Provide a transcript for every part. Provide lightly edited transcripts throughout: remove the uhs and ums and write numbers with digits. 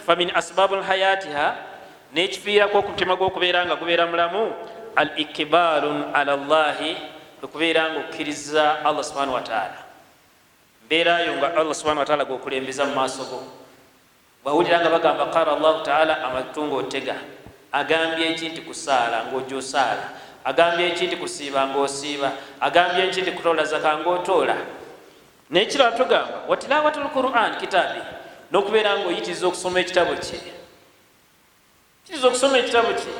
famin asbabul hayatiha nekifiirako okumutima gw'okubeera nga gubeera mulamu al ikbalun ala llahi okubeera nga okkiriza Allah subhanahu wa ta'ala mbeerayo nga Allah subhanahu wa ta'ala gwokulembeza mu maaso go bwawulira nga bagamba qala Allah ta'ala amatungo otega agambye eki nti kusaala ng'ojja osaala agambye eki nti kusiiba ng'osiiba agambye eki nti kutoola zaka ng'otoola nekirala tugamba watilawatul Qur'an kitabi n'okubeera ng'oyitiriza okusoma ekitabo kye kiriza okusoma ekitabo kye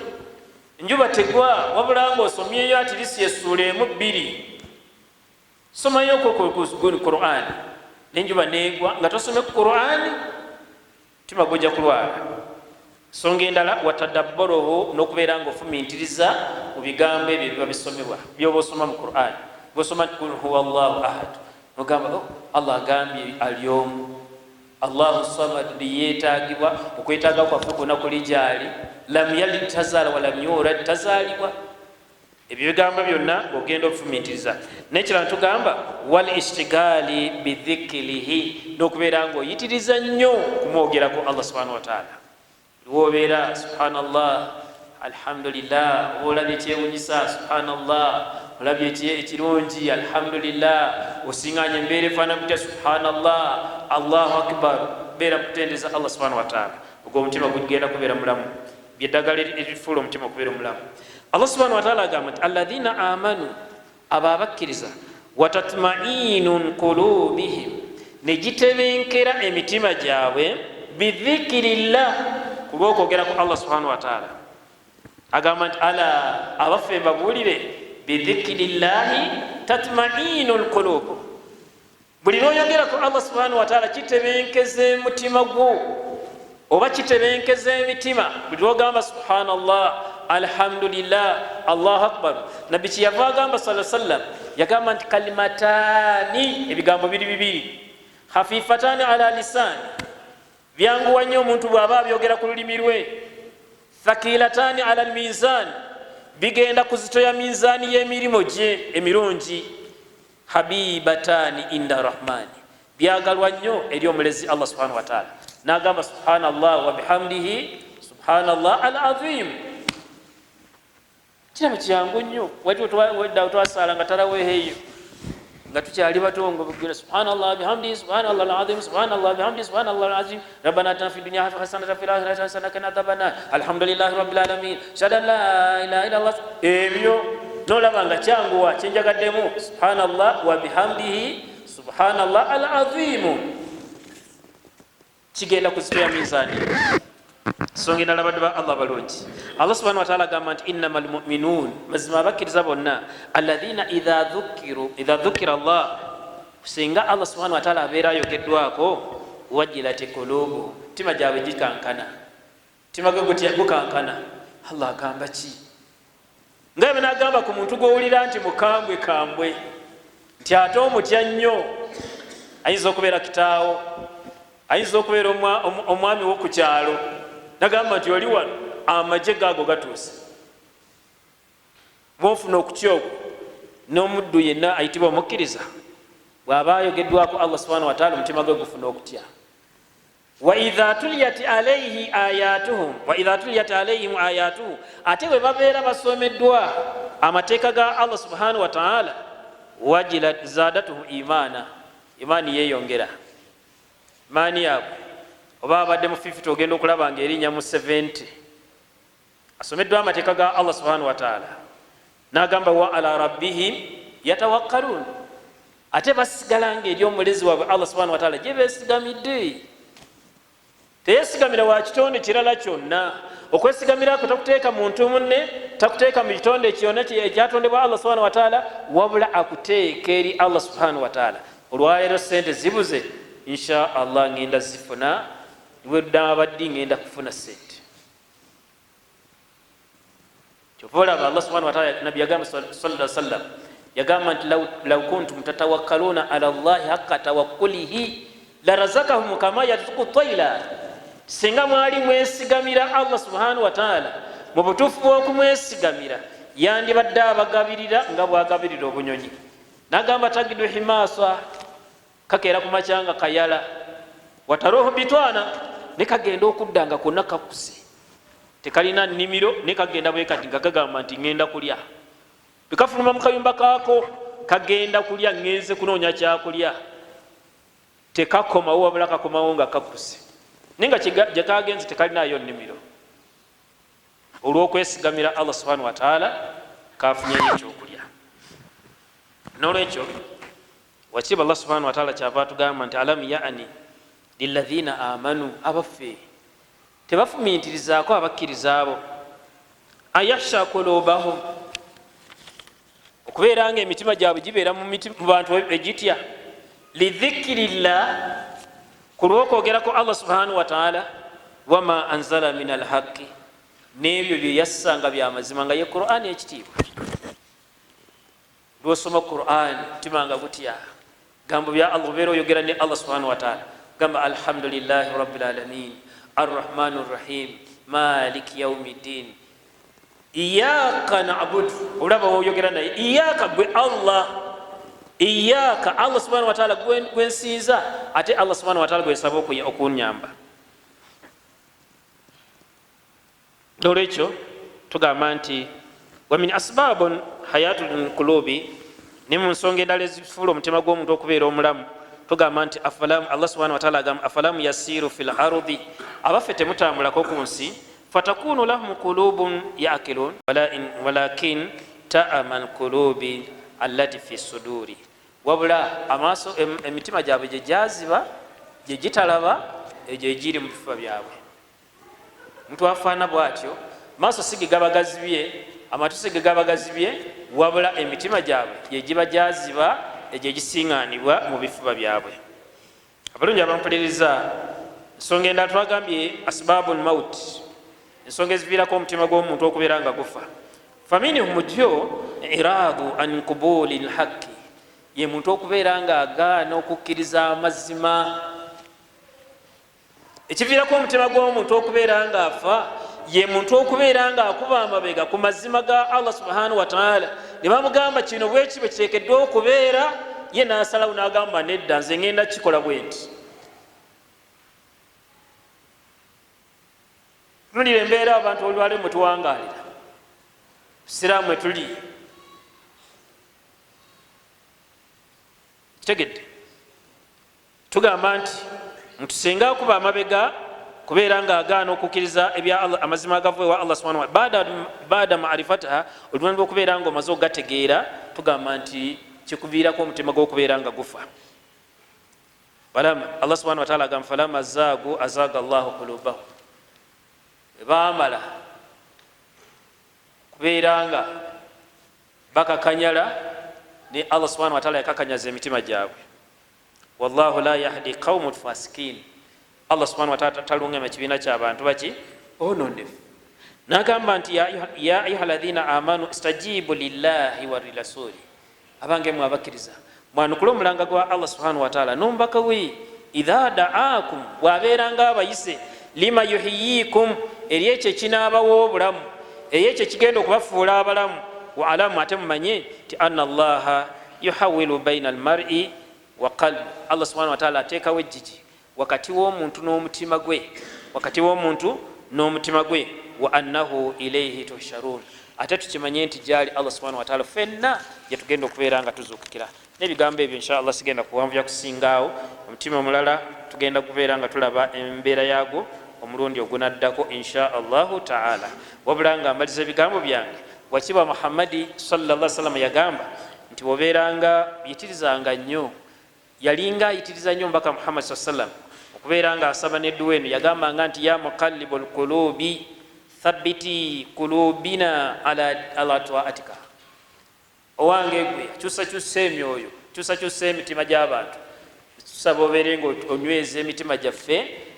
enjuba tegwa wabula ng'osomyeyo atirisi essuula emu bbiri somayo ku Qur'an n'enjuba neegwa nga tosome ku Qur'an mutima gujja kulwala songa endala watadabboroho n'okubeera ng'ofumiintiriza mu bigambo ebyo biba bisomebwa byoba osoma mu Qur'an bw'osoma nti kul huwa Allahu ahad n'ogamba Allah agambye alyomu Allahu samad liyeetaagibwa okwetaaga kwaffe kwonna kuli gyali lam yalid tazaala walam yulad tazaalibwa ebyo bigambo byonna ogenda obufumiitiriza nekirala tugamba wal ishtigaali bidhikirihi n'okubeera ng'oyitiriza nnyo kumwogerako Allah subhanahu wa ta'ala lwobeera subhanallah alhamdulillah olabye ekyewunyisa subhanallah olabye ekirungi alhamdulillah osiŋŋaanye embeera efaana kutya subhanallah allahu akbar beera kutendeza Allah subhanahu wa ta'ala ogwo omutima gugenda kubeera mulamu byeddagala erifuula omutima okubeera omulamu Allah subhanahu wa ta'ala agamba nti alladhina amanu abo abakkiriza watatma'inun qulubihim negitebenkera emitima gyabwe bidhikirillah ku lw'okwogera ku Allah subhanahu wa ta'ala agamba nti ala abaffe mbabuulire bidhikirillahi tatma'inul qulub buli lw'oyogera ku Allah subhanahu wa ta'ala kitebenkeza emutima gwo oba kitebenkeza emitima buli lw'ogamba subhanallah alhamdulillah allahu akbar nabbi kyeyava agamba sallallahu alaihi wasallam yagamba nti kalimatani ebigambo biri bibiri khafifatani ala lisani byanguwa nnyo omuntu bw'aba abyogera ku lulimi lwe thakilatani ala almizan bigenda kuzitoya mizaani y'emirimu gye emirungi habibatani inda rahmani byagalwa nnyo eri omulezi Allah subhanahu wa ta'ala n'agamba subhanallah wa bihamdihi subhanallah al-azim kirabo kyangu nnyo wati wedda twasaala nga taraweeheeyo nga tukyali bato nga bugera subhanallah bihamdihi subhanallah al-azim subhanallah bihamdihi subhanallah al-azim rabbana atina fid dunya hasanatan wa fil akhirati hasanatan wa qina adhaban nar alhamdulillahi rabbil alamin shada la ilaha illa allah ebyo nolaba nga kyanguwa kyenjagaddemu subhanallah wa bihamdihi subhanallah al-azim kigenda kuzitoya mizaani songa endala badde ba Allah balungi Allah subhanahu wa ta'ala agamba nti innamal mu'minun mazima abakkiriza bonna alladhina idha dhukira Allah singa Allah subhanahu wa ta'ala abeera ayogeddwako wajilati qulubu tima gyabwe gikankana tima gukankana Allah agamba ki nga bwe n'agamba ku muntu gw'owulira nti mukambwe kambwe nti ate omutya nnyo ayinza okubeera kitaawo ayinza okubeera omwami wo ku kyalo nagamba nti oli wano amagye gaago gatuuse bwofuna okutya okwo n'omuddu yenna ayitibwa omukkiriza bw'aba ayogeddwako Allah subhanahu wa ta'ala omutima gwe gufuna okutya wa idha tuliyat alayhim ayatuhu ate bwe babeera basomeddwa amateeka ga Allah subhanahu wa ta'ala wajilat zadatuhu imana imaani yeeyongera imaani yaabwe oba abadde mu 50 ogenda okulaba nga erinnya mu 70 asomeddwa amateeka ga Allah subhanahu wa ta'ala n'agamba wa ala rabbihim yatawakkalun ate basigala nga eri omulezi waabwe Allah subhanahu wa ta'ala gye beesigamidde teyesigamira wa kitonde kirala kyonna okwesigamirako takuteeka muntu munne takuteeka mu kitonde kyonna ekyatondebwa Allah subhanahu wa ta'ala wabula akuteeka eri Allah subhanahu wa ta'ala olwaleero sente zibuze insha Allah ngenda zifuna wedda abaddi ngenda kufuna sente kyovolaba Allah subhanahu wa ta'ala nabi yagamba sallallahu alaihi wasallam yagamba nti law kuntum tatawakkaluna ala Allah haqqa tawakkulihi la razaqahum kama yarzuqu at-tayla singa mwali mwesigamira Allah subhanahu wa ta'ala mu butuufu bw'okumwesigamira yandibadde abagabirira nga bwagabirira obunyonyi n'agamba tagidu himasa kakeera ku makyanga kayala wataroho bitwana nekagenda okuddanga konna kakuse tekalina nnimiro nekagenda bwekati nga kagamba nti ngenda kulya bwekafuluma mu kayumba kaako kagenda kulya ngenze kunoonya kyakulya tekakomawo wabula kakomawo nga kakuse naye nga gyekagenze tekalinayo nnimiro olw'okwesigamira Allah subhanahu wa ta'ala kafunyeyo ekyokulya. Nolwekyo wakiba Allah subhanahu wa ta'ala kyava tugamba nti alam ya'ni lilladhina amanu abaffe tebafumiitirizaako abakkiriza abo ayakhsha qulubahum okubeera nga emitima gyabwe gibeera mu bantu egitya lidhikirillah ku lw'okwogerako Allah subhanahu wa ta'ala wama anzala min alhaqi n'ebyo bye yassanga byamazima nga ye Qur'an ekitiibwa. Lwosoma Qur'an mutima nga gutya gambo bya Allah obeera oyogera ne Allah subhanahu wa ta'ala gamba alhamdulillahi rabbil alamin arrahmanir rahim maliki yaumiddin iyaka na'budu olaba oyogera naye iyaka gwe Allah iyaka Allah subhanahu wa ta'ala gwensinza ate Allah subhanahu wa ta'ala gwesaba okunyamba. Nolwekyo tugamba nti wa min asbabun hayatul qulubi ne mu nsonga endala ezifuula omutima gw'omuntu okubeera omulamu tugamba nti Allah subhanahu wa ta'ala agamba afalamu yasiru fil ardi abaffe temutambulako ku nsi fatakunu lahum qulubun ya'qilun walakin ta'aman qulubi allati fi suduri wabula amaaso emitima gyabwe gye gyaziba gye gitalaba egyo egiri mu bifuba byabwe. Muntu afaana bw'atyo maaso si ge gaba gazibye amatu si ge gaba gazibye wabula emitima gyabwe gye giba gyaziba egyo egisiŋŋaanibwa mu bifuba byabwe. Abalungi abampuliriza ensonga endala twagambye asbabul maut ensonga eziviirako omutima gw'omuntu okubeera nga gufa faminhum gyo iradu an qubuli lhaqi ye muntu okubeera nga agaana okukkiriza amazima. Ekiviirako omutima gw'omuntu okubeera nga afa ye muntu okubeera nga akuba amabega ku mazima ga Allah subhanahu wa ta'ala ne bamugamba kino bweki bwe kiteekeddwa okubeera ye n'asalawo n'agamba nedda nze ngenda kikola bwe nti. Tunulira embeera abantu olwale mwe tuwangaalira siraamu mwe tuli kitegedde tugamba nti muntu singa akuba amabega kubeera nga agaana okukkiriza ebya Allah amazima agavuye wa Allah subhanahu wa ta'ala baada ma'rifataha oluvannyuma lw'okubeera nga omaze okugategeera tugamba nti kikuviirako omutima gw'okubeera nga gufa. Allah subhanahu wa ta'ala agamba falama zaagu azaaga Allahu qulubahum baamala kubeera nga bakakanyala ne Allah subhanahu wa ta'ala yakakanyaza emitima gyabwe. Wallahu la yahdi qawmul fasikin Allah subhanahu wa ta'ala talungama ekibiina ky'abantu baki onondefu. N'agamba nti ya ayuha alladhina amanu istajibu lillahi wa lirasuli abange mwe abakkiriza mwanukula omulanga gwa Allah subhanahu wa ta'ala n'omubaka we idha da'akum bw'abeera nga abayise lima yuhyikum eri ekyo ekinaabawo obulamu ekyo ekigenda okubafuula abalamu wa alamu ate mumanye ti anna allaha yuhawilu baina almar'i wa qalbi Allah subhanahu wa ta'ala ateekawo ejjiji wakati w'omuntu n'omutima gwe wakati w'omuntu n'omutima gwe wa annahu ilayhi tusharun ate tukimanye nti gyali Allah subhanahu wa ta'ala fenna yetugenda okubeera nga tuzuukukira. N'ebigambo ebyo inshallah sigenda kuwanvuya kusingaawo omutima omulala tugenda kubeera nga tulaba embeera yaagwo omulundi ogunaddako inshaallahu ta'ala. Wabula nga mbaliza ebigambo byange wakiba Muhammadi sallallahu alaihi wasallam yagamba nti wobeeranga yitirizanga nnyo yalinga ayitiriza nnyo mbaka Muhammad sallallahu alaihi wasallam okubeera nga asaba n'edduwa eno yagambanga nti ya muqallibul qulubi thabbiti qulubina ala ta'atika owange gwe kyusa emyoyo kyusa emitima gy'abantu tusaba obeere nga onyweza emitima gyaffe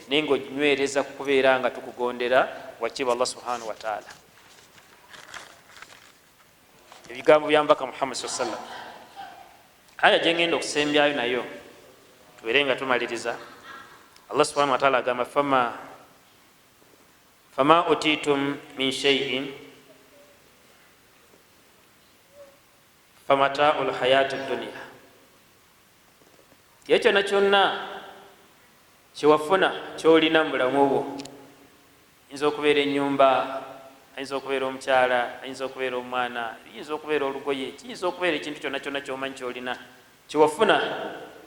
naye nga onywereza kukubeera nga tukugondera wakiba Allah subhanahu wa ta'ala. Ebigambo byambaka Muhammad sallallahu alaihi wasallam aya gyengenda okusembyayo nayo tubeere nga tumaliriza. Allah subhanahu wa ta'ala agamba fama utitum min shay'in famata'ul hayatid dunya ekyo na kyonna kyewafuna kyolina mulamu bwo. Ayinza okubeera ennyumba, ayinza okubeera omukyala, ayinza okubeera omwana, ayinza okubeera olugoye, kiyinza okubeera ekintu kyonna kyonna kyomanyi kyolina kyewafuna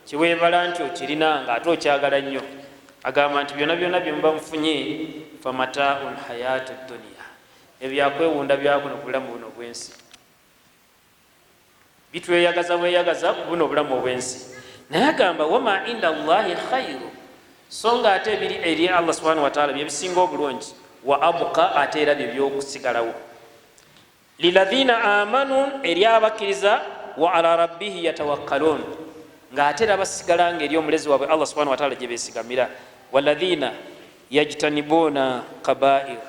kiweebala nti okirina ng'ate okyagala nnyo. Agamba nti byonna byonna bye muba mufunye famataun hayatu dunia, ebyakwewunda byakuno ku bulamu buno obwensi, bitweyagaza bweyagaza ku buno obulamu obwensi. Naye agamba wama inda Allahi khairu, so nga ate ebiri eri Allah subhanahu wa ta'ala byebisinga obulungi, wa abuka ate era byebyokusigalawo, liladhina amanu eri abakkiriza, wa ala rabbihi yatawakkalun nga ate era basigala nga eri omulezi waabwe Allah subhanahu wa ta'ala gye beesigamira, waladhina yajtanibuna kabair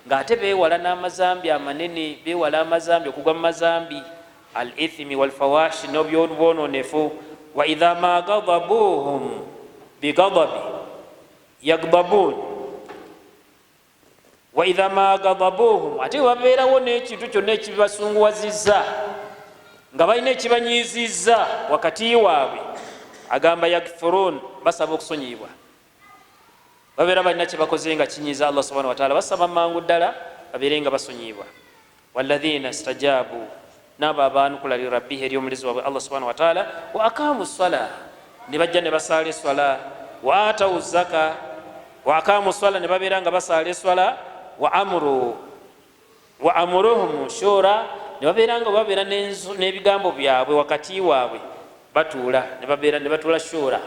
nga ate bewala n'amazambi amanene, bewala amazambi okugwa mu mazambi, al ithmi wal fawashi n'obyobwononefu, wa idha ma ghadabuhum bigadabi yagdabun, wa idha ma ghadabuhum ate wabeerawo n'ekintu kyonna ekibasunguwazizza nga balina ekibanyiizizza wakati waabwe, agamba yakfurun, basaba okusonyiyibwa. Babeera balina kyebakoze nga kinyiiza Allah subhanahu wa ta'ala, basaba mangu ddala babeere nga basonyiyibwa. Walladhina istajabu, n'abo abaanukula li rabbihi eri omulezi waabwe Allah subhanahu wa ta'ala, wa aqamu ssala, ne bajja ne basaala esswala, wa atawu zaka, wa aqamu ssala, ne babeera nga basaala esswala, wa amuruhum shura, ne babeera nga babeera n'ebigambo byabwe wakati waabwe, batuula ne babeera ne batuula shura,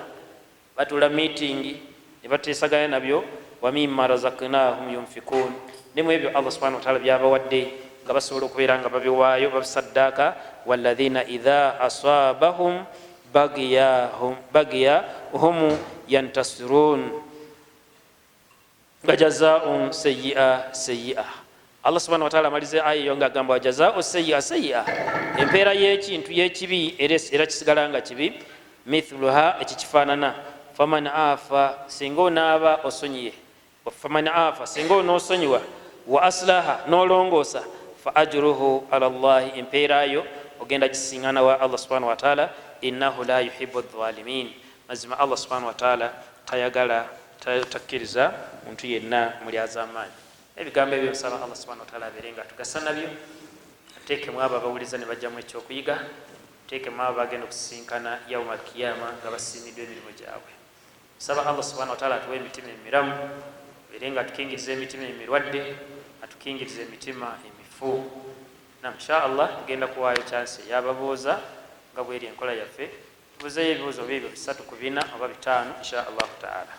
batuula meeting ne bateesaganya nabyo, wa mimma razaqnahum yunfikun, ne mu ebyo Allah subhanahu wa ta'ala byabawadde nga basobola okubeera nga babiwaayo babisaddaaka. Walladhina idha asabahum bagiyahum yantasirun nga jazaa'un sayyi'a sayyi'a. Allah subhanahu wa ta'ala amalize aya eyo nga agamba wajazaa'u sayyi'a sayyi'a, empeera y'ekintu y'ekibi era kisigala nga kibi, mithluha ekikifaanana, faman afa singa onaaba osonyiye, faman afa singa onoosonyiwa, wa aslaha nolongoosa, fa ajruhu ala Allahi, empeera yo ogenda gisiŋŋaana wa Allah subhanahu wa ta'ala, innahu la yuhibbu adh-dhalimin, mazima Allah subhanahu wa ta'ala tayagala takkiriza muntu yenna muli az'amaanyi. Ebigambo ebyo bisaba Allah subhanahu wa ta'ala abeere nga tugasa nabyo, ateekemu abo abawuliza ne bajjamu ekyokuyiga, ateekemu abo bagenda okusisinkana yawma al-qiyama nga basiimiddwa emirimu gyabwe. Saba Allah subhanahu wa ta'ala atuwe emitima emiramu, abeere nga atukingiriza emitima emirwadde, atukingiriza emitima emifu. Na insha Allah tugenda kuwaayo chance y'ababuuza nga bweri enkola yaffe, tubuzeeyo ebibuuzo bibyo 3 ku 4 oba 5 insha Allah ta'ala.